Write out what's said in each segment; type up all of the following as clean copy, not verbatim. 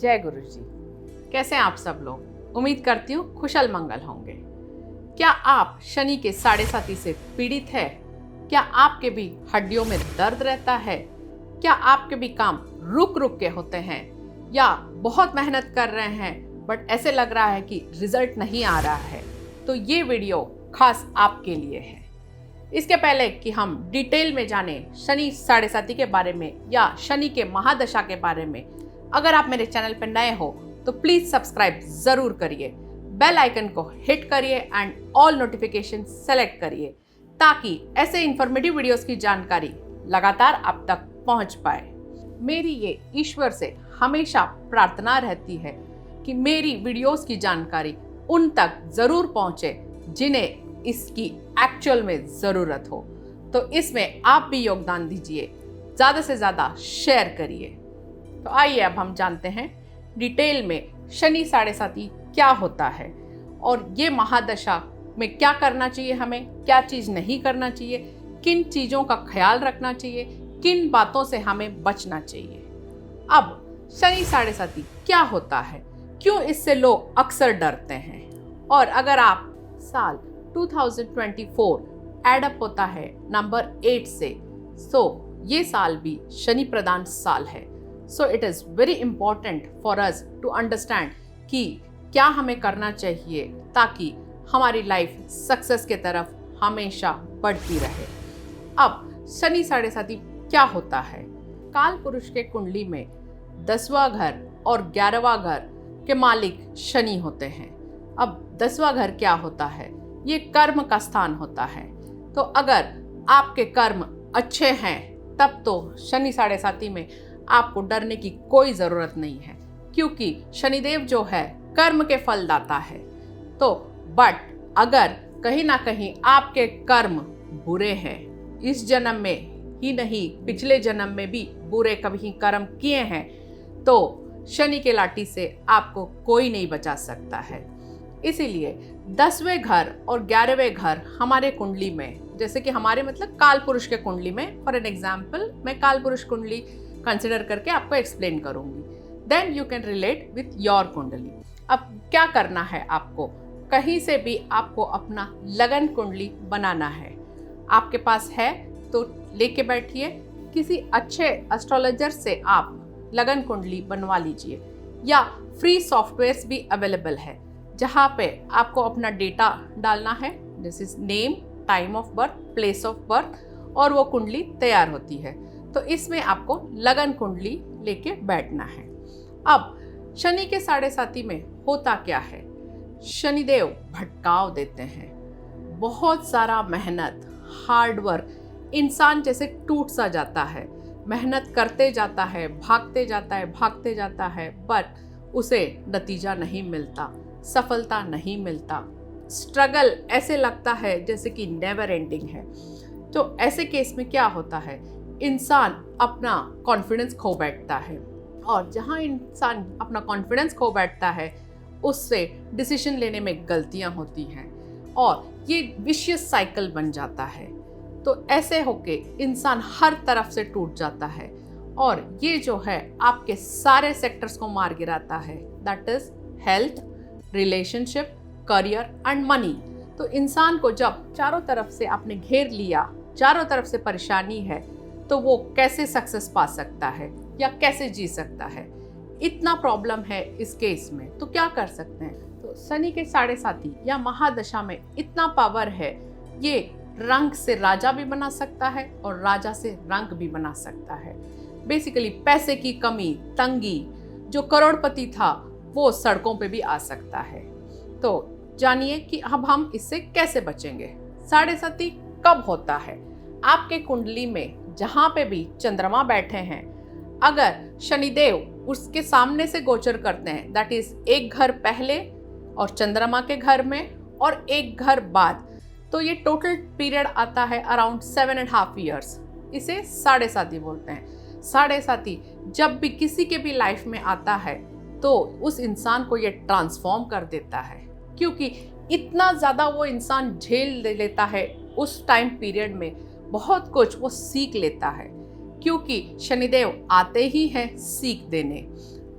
जय गुरु जी। कैसे हैं आप सब लोग? उम्मीद करती हूँ कुशल मंगल होंगे। क्या आप शनि के साढ़े साती से पीड़ित है? क्या आपके भी हड्डियों में दर्द रहता है? क्या आपके भी काम रुक रुक के होते हैं या बहुत मेहनत कर रहे हैं बट ऐसे लग रहा है कि रिजल्ट नहीं आ रहा है? तो ये वीडियो खास आपके लिए है। इसके पहले कि हम डिटेल में जाने शनि साढ़े साती के बारे में या शनि के महादशा के बारे में, अगर आप मेरे चैनल पर नए हो तो प्लीज सब्सक्राइब जरूर करिए, बेल आइकन को हिट करिए एंड ऑल नोटिफिकेशन सेलेक्ट करिए ताकि ऐसे इंफॉर्मेटिव वीडियोस की जानकारी लगातार आप तक पहुंच पाए। मेरी ये ईश्वर से हमेशा प्रार्थना रहती है कि मेरी वीडियोस की जानकारी उन तक जरूर पहुंचे जिन्हें इसकी एक्चुअल में ज़रूरत हो। तो इसमें आप भी योगदान दीजिए, ज़्यादा से ज़्यादा शेयर करिए। तो आइए अब हम जानते हैं डिटेल में शनि साढ़े साती क्या होता है और ये महादशा में क्या करना चाहिए, हमें क्या चीज़ नहीं करना चाहिए, किन चीज़ों का ख्याल रखना चाहिए, किन बातों से हमें बचना चाहिए। अब शनि साढ़े साती क्या होता है, क्यों इससे लोग अक्सर डरते हैं, और अगर आप साल 2024 एडअप होता है नंबर 8 से, सो ये साल भी शनि प्रधान साल है। So it is very important for us to understand कि क्या हमें करना चाहिए ताकि हमारी लाइफ सक्सेस के तरफ हमेशा बढ़ती रहे। अब शनि साढ़े साती क्या होता है? काल पुरुष के कुंडली में 10वां घर और 11वां घर के मालिक शनि होते हैं। अब 10वां घर क्या होता है? ये कर्म का स्थान होता है। तो अगर आपके कर्म अच्छे हैं तब तो शनि साढ़े साती में आपको डरने की कोई ज़रूरत नहीं है, क्योंकि शनिदेव जो है कर्म के फल दाता है। तो बट अगर कहीं ना कहीं आपके कर्म बुरे हैं, इस जन्म में ही नहीं पिछले जन्म में भी बुरे कभी कर्म किए हैं, तो शनि के लाठी से आपको कोई नहीं बचा सकता है। इसीलिए 10वें घर और 11वें घर हमारे कुंडली में, जैसे कि हमारे मतलब काल पुरुष के कुंडली में, फॉर एन एग्जाम्पल मैं काल पुरुष कुंडली कंसिडर करके आपको एक्सप्लेन करूंगी, then you can relate with your kundli. अब क्या करना है आपको? कहीं से भी आपको अपना लगन कुंडली बनाना है। आपके पास है तो लेके बैठिए, किसी अच्छे एस्ट्रोलॉजर से आप लगन कुंडली बनवा लीजिए, या फ्री सॉफ्टवेयर्स भी अवेलेबल है जहाँ पे आपको अपना डेटा डालना है, this is name, time of birth, place of birth, और वो कुंडली तैयार होती है। तो इसमें आपको लगन कुंडली लेके बैठना है। अब शनि के साढ़े साती में होता क्या है? शनिदेव भटकाव देते हैं, बहुत सारा मेहनत, हार्ड वर्क, इंसान जैसे टूट सा जाता है, मेहनत करते जाता है, भागते जाता है, बट उसे नतीजा नहीं मिलता, सफलता नहीं मिलता, स्ट्रगल ऐसे लगता है जैसे कि नेवर एंडिंग है। तो ऐसे केस में क्या होता है? इंसान अपना कॉन्फिडेंस खो बैठता है, और जहाँ इंसान अपना कॉन्फिडेंस खो बैठता है उससे डिसीजन लेने में गलतियाँ होती हैं और ये विशियस साइकिल बन जाता है। तो ऐसे होके इंसान हर तरफ से टूट जाता है और ये जो है आपके सारे सेक्टर्स को मार गिराता है, that is health, relationship, career and money. तो इंसान को जब चारों तरफ से आपने घेर लिया, चारों तरफ से परेशानी है, तो वो कैसे सक्सेस पा सकता है या कैसे जी सकता है? इतना प्रॉब्लम है इस केस में। तो क्या कर सकते हैं? तो शनि के साढ़े साती या महादशा में इतना पावर है, ये रंग से राजा भी बना सकता है और राजा से रंग भी बना सकता है। बेसिकली पैसे की कमी, तंगी, जो करोड़पति था वो सड़कों पे भी आ सकता है। तो जानिए कि अब हम इससे कैसे बचेंगे। साढ़े साती कब होता है? आपके कुंडली में जहाँ पे भी चंद्रमा बैठे हैं, अगर शनिदेव उसके सामने से गोचर करते हैं, दैट इज एक घर पहले और चंद्रमा के घर में और एक घर बाद, तो ये टोटल पीरियड आता है अराउंड 7.5 ईयर्स। इसे साढ़े साती बोलते हैं। साढ़े साती जब भी किसी के भी लाइफ में आता है तो उस इंसान को ये ट्रांसफॉर्म कर देता है, क्योंकि इतना ज़्यादा वो इंसान झेल लेता है उस टाइम पीरियड में, बहुत कुछ वो सीख लेता है, क्योंकि शनिदेव आते ही हैं सीख देने।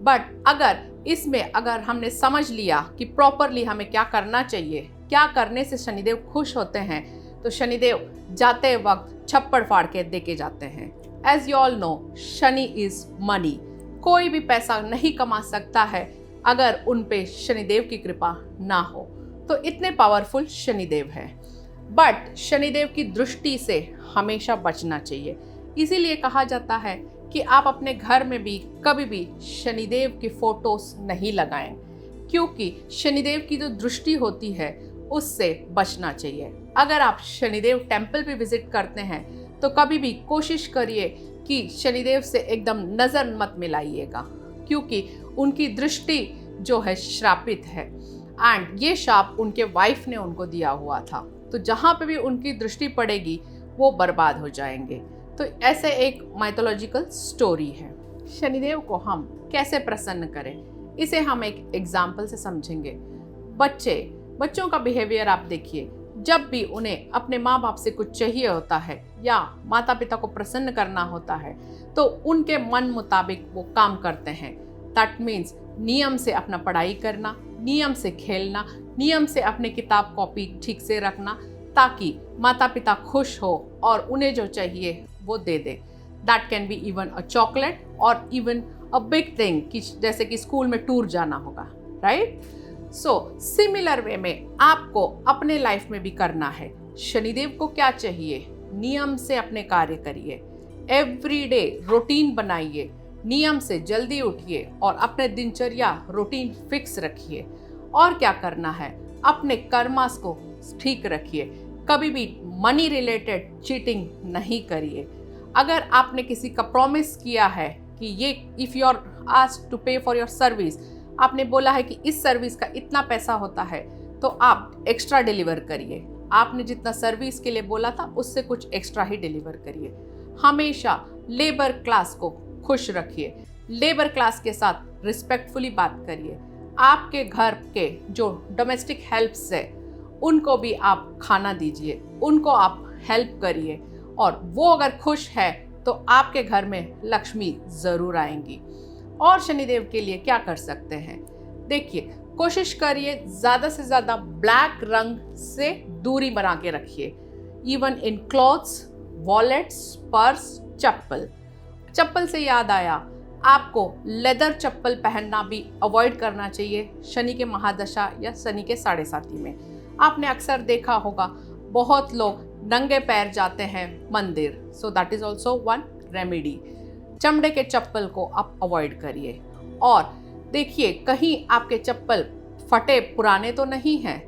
बट अगर हमने समझ लिया कि प्रॉपरली हमें क्या करना चाहिए, क्या करने से शनिदेव खुश होते हैं, तो शनिदेव जाते वक्त छप्पड़ फाड़ के देके जाते हैं। As you all know, Shani is money. कोई भी पैसा नहीं कमा सकता है अगर उन पे शनिदेव की कृपा ना हो। तो इतने पावरफुल शनिदेव है। बट शनिदेव की दृष्टि से हमेशा बचना चाहिए। इसीलिए कहा जाता है कि आप अपने घर में भी कभी भी शनिदेव की फोटोज नहीं लगाएं, क्योंकि शनिदेव की जो दृष्टि होती है उससे बचना चाहिए। अगर आप शनिदेव टेम्पल भी विजिट करते हैं तो कभी भी कोशिश करिए कि शनिदेव से एकदम नज़र मत मिलाइएगा, क्योंकि उनकी दृष्टि जो है श्रापित है एंड ये शाप उनके वाइफ ने उनको दिया हुआ था। तो जहाँ पे भी उनकी दृष्टि पड़ेगी वो बर्बाद हो जाएंगे। तो ऐसे एक माइथोलॉजिकल स्टोरी है। शनिदेव को हम कैसे प्रसन्न करें, इसे हम एक एग्जाम्पल से समझेंगे। बच्चों का बिहेवियर आप देखिए। जब भी उन्हें अपने माँ बाप से कुछ चाहिए होता है या माता पिता को प्रसन्न करना होता है तो उनके मन मुताबिक वो काम करते हैं। दैट मीन्स नियम से अपना पढ़ाई करना, नियम से खेलना, नियम से अपने किताब कॉपी ठीक से रखना, ताकि माता पिता खुश हो और उन्हें जो चाहिए वो दे दे। That can be even a chocolate और इवन अ बिग थिंग, जैसे कि स्कूल में टूर जाना होगा, राइट? सो सिमिलर वे में आपको अपने लाइफ में भी करना है। शनिदेव को क्या चाहिए? नियम से अपने कार्य करिए, एवरीडे रूटीन बनाइए, नियम से जल्दी उठिए और अपने दिनचर्या रूटीन फिक्स रखिए। और क्या करना है? अपने कर्मास को ठीक रखिए। कभी भी मनी रिलेटेड चीटिंग नहीं करिए। अगर आपने किसी का प्रॉमिस किया है कि ये if you are asked to pay for your service, आपने बोला है कि इस सर्विस का इतना पैसा होता है, तो आप एक्स्ट्रा डिलीवर करिए। आपने जितना सर्विस के लिए बोला था उससे कुछ एक्स्ट्रा ही डिलीवर करिए। हमेशा लेबर क्लास को खुश रखिए, लेबर क्लास के साथ रिस्पेक्टफुली बात करिए। आपके घर के जो डोमेस्टिक हेल्प्स है उनको भी आप खाना दीजिए, उनको आप हेल्प करिए, और वो अगर खुश है तो आपके घर में लक्ष्मी ज़रूर आएंगी। और शनिदेव के लिए क्या कर सकते हैं? देखिए, कोशिश करिए ज़्यादा से ज़्यादा ब्लैक रंग से दूरी बना के रखिए। Even in clothes, wallets, purse, चप्पल से याद आया, आपको लेदर चप्पल पहनना भी अवॉइड करना चाहिए शनि के महादशा या शनि के साढ़े साथी में। आपने अक्सर देखा होगा बहुत लोग नंगे पैर जाते हैं मंदिर, so that is also one remedy. चमड़े के चप्पल को आप अवॉइड करिए। और देखिए, कहीं आपके चप्पल फटे पुराने तो नहीं हैं।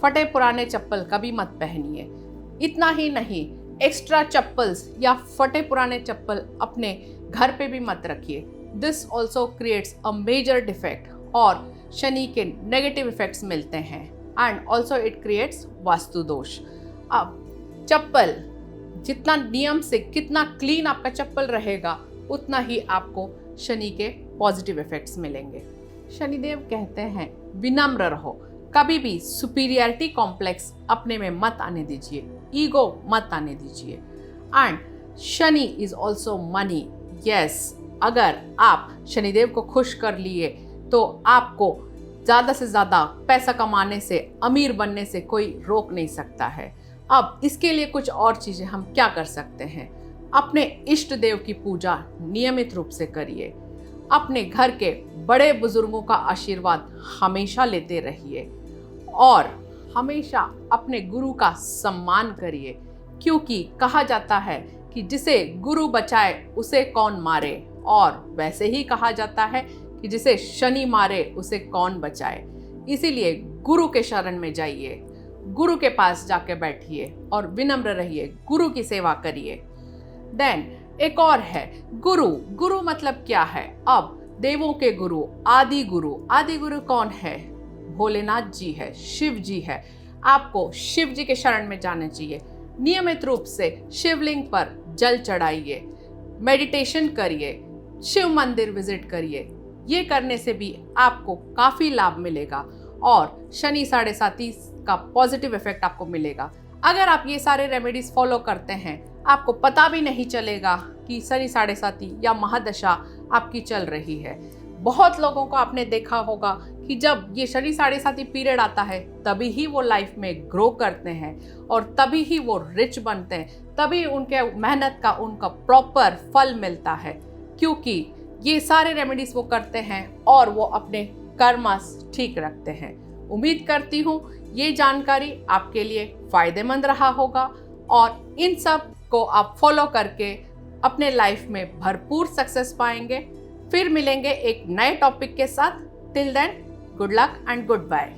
फटे पुराने चप्पल कभी मत पहनिए। इतना ही नहीं, एक्स्ट्रा चप्पल्स या फटे पुराने चप्पल अपने घर पे भी मत रखिए। This also creates a major defect और शनि के नेगेटिव इफेक्ट्स मिलते हैं and also it creates vastu dosh. अब चप्पल जितना नियम से, कितना क्लीन आपका चप्पल रहेगा, उतना ही आपको शनि के पॉजिटिव इफेक्ट्स मिलेंगे। शनिदेव कहते हैं विनम्र रहो, कभी भी सुपीरियरिटी कॉम्प्लेक्स अपने में मत आने दीजिए, ईगो मत आने दीजिए। And Shani is also money. Yes, अगर आप शनिदेव को खुश कर लिए तो आपको ज़्यादा से ज़्यादा पैसा कमाने से, अमीर बनने से कोई रोक नहीं सकता है। अब इसके लिए कुछ और चीज़ें हम क्या कर सकते हैं? अपने इष्ट देव की पूजा नियमित रूप से करिए। अपने घर के बड़े बुजुर्गों का आशीर्वाद हमेशा लेते रहिए और हमेशा अपने गुरु का सम्मान करिए, क्योंकि कहा जाता है कि जिसे गुरु बचाए उसे कौन मारे, और वैसे ही कहा जाता है कि जिसे शनि मारे उसे कौन बचाए। इसीलिए गुरु के शरण में जाइए, गुरु के पास जाके बैठिए और विनम्र रहिए, गुरु की सेवा करिए। देन एक और है गुरु मतलब क्या है? अब देवों के गुरु, आदि गुरु कौन है? भोलेनाथ जी है, शिव जी है। आपको शिव जी के शरण में जाना चाहिए। नियमित रूप से शिवलिंग पर जल चढ़ाइए, मेडिटेशन करिए, शिव मंदिर विजिट करिए। ये करने से भी आपको काफ़ी लाभ मिलेगा और शनि साढ़े साथी का पॉजिटिव इफेक्ट आपको मिलेगा। अगर आप ये सारे रेमेडीज फॉलो करते हैं, आपको पता भी नहीं चलेगा कि शनि साढ़े साथी या महादशा आपकी चल रही है। बहुत लोगों को आपने देखा होगा कि जब ये शनि साढ़े साथी पीरियड आता है तभी ही वो लाइफ में ग्रो करते हैं और तभी ही वो रिच बनते हैं, तभी उनके मेहनत का उनका प्रॉपर फल मिलता है, क्योंकि ये सारे रेमेडीज वो करते हैं और वो अपने कर्मस ठीक रखते हैं। उम्मीद करती हूँ ये जानकारी आपके लिए फायदेमंद रहा होगा और इन सब को आप फॉलो करके अपने लाइफ में भरपूर सक्सेस पाएंगे। फिर मिलेंगे एक नए टॉपिक के साथ। Till then, good luck and good bye.